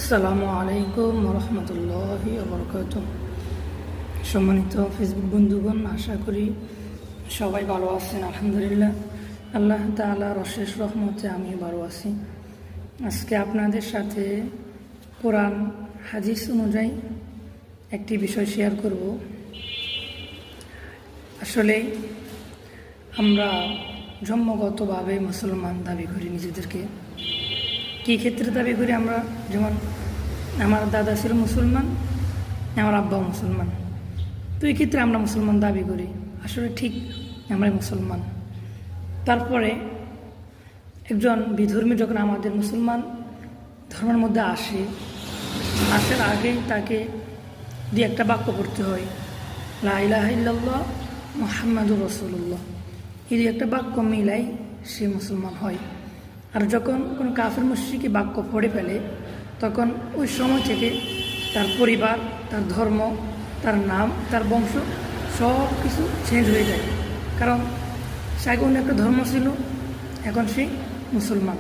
আসসালামু আলাইকুম রহমতুল্লাহি ওবরকাতুহ। সম্মানিত ফেসবুক বন্ধুগণ, আশা করি সবাই ভালো আছেন। আলহামদুলিল্লাহ, আল্লাহ তাআলার অশেষ রহমতে আমি ভালো আছি। আজকে আপনাদের সাথে কোরআন হাদিস অনুযায়ী একটি বিষয় শেয়ার করব। আসলে আমরা জন্মগতভাবে মুসলমান দাবি করি নিজেদেরকে। কী ক্ষেত্রে দাবি করি আমরা? যেমন আমার দাদা ছিল মুসলমান, আমার আব্বাও মুসলমান, তো এই ক্ষেত্রে আমরা মুসলমান দাবি করি। আসলে ঠিক আমরাই মুসলমান। তারপরে একজন বিধর্মী যখন আমাদের মুসলমান ধর্মের মধ্যে আসার আগেই তাকে দিয়ে একটা বাক্য পড়তে হয়, লা ইলাহা ইল্লাল্লাহ মুহাম্মাদুর রাসূলুল্লাহ। এই একটা বাক্য মিলাই সে মুসলমান হয়। আর যখন কোনো কাফির মুশরিকি বাক্য পড়ে ফেলে, তখন ওই সময় থেকে তার পরিবার, তার ধর্ম, তার নাম, তার বংশ সব কিছু চেঞ্জ হয়ে যায়। কারণ সে আগে অন্য একটা ধর্ম ছিল, এখন সে মুসলমান।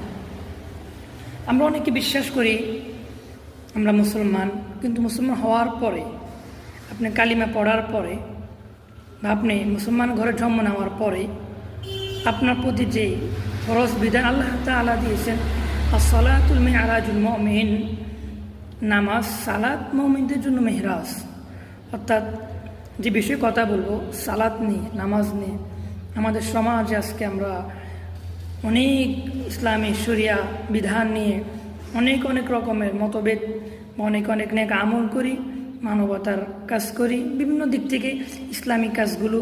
আমরা অনেকে বিশ্বাস করি আমরা মুসলমান, কিন্তু মুসলমান হওয়ার পরে, আপনি কালিমা পড়ার পরে বা আপনি মুসলমান ঘরে জন্ম নেওয়ার পরে আপনার প্রতি যে ফরজ বিধান আল্লাহ তাআলা দিয়েছেন, as-সালাতুল মি'রাজুল মুমিন, নামাজ সালাত মুমিনদের জন্য মেহরাজ। অর্থাৎ যে বিষয়ে কথা বলবো সালাত নিয়ে, নামাজ নিয়ে। আমাদের সমাজে আজকে আমরা অনেক ইসলামী শরিয়া বিধান নিয়ে অনেক রকমের মতভেদ, অনেক নেক আমল করি, মানবতার কাজ করি। বিভিন্ন দিক থেকে ইসলামিক কাজগুলো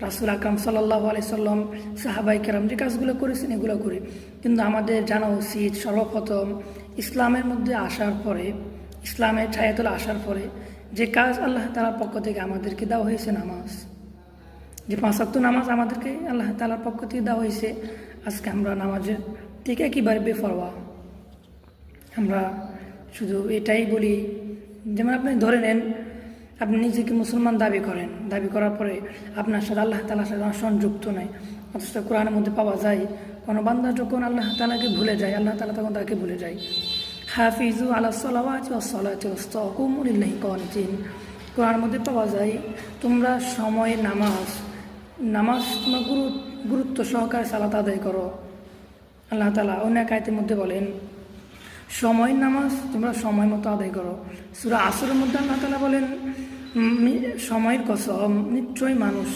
রাসূল আকরাম সাল্লাল্লাহু আলাইহি সাল্লাম, সাহাবায়ে কেরাম যে কাজগুলো করেছেন এগুলো করি। কিন্তু আমাদের জানা উচিত, সর্বপ্রথম ইসলামের মধ্যে আসার পরে, ইসলামের ছায়াতলে আসার পরে যে কাজ আল্লাহ তাআলার পক্ষ থেকে আমাদেরকে দেওয়া হয়েছে, নামাজ, যে 5 ওয়াক্ত নামাজ আমাদেরকে আল্লাহ তাআলার পক্ষ থেকে দেওয়া হয়েছে। আজকে আমরা নামাজের থেকে একেবারে বেপরোয়া। আমরা শুধু এটাই বলি, যেমন আপনি ধরে নেন আপনি নিজেকে মুসলমান দাবি করেন, দাবি করার পরে আপনার সাথে আল্লাহ তাআলার সাথে সংযুক্ত নাই। অথচ কোরআনের মধ্যে পাওয়া যায় কোনো বান্দা যখন আল্লাহ তাআলাকে ভুলে যায়, আল্লাহ তাআলা তখন তাকে ভুলে যায়। হাফিজু আলাস সালাওয়াতি ওয়াস সালাতি ওয়াসতাকুমু লিল্লাহি কানিতিন। কোরআনের মধ্যে পাওয়া যায় তোমরা সময়ে নামাজ তোমরা গুরুত্ব সহকারে সালাত আদায় করো। আল্লাহ তাআলা অন্য এক আয়াতের মধ্যে বলেন সময় নামাজ তোমরা সময় মতো আদায় করো। সূরা আসরের মধ্যে আল্লাহ তাআলা বলেন সময়ের কসম, নিশ্চয়ই মানুষ,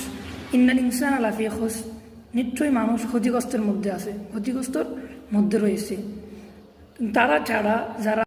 ইন্নাল ইনসানা লাফি খুসর, নিশ্চয়ই মানুষ ক্ষতিগ্রস্তের মধ্যে আছে, ক্ষতিগ্রস্তর মধ্যে রয়েছে। তারা ছাড়া যারা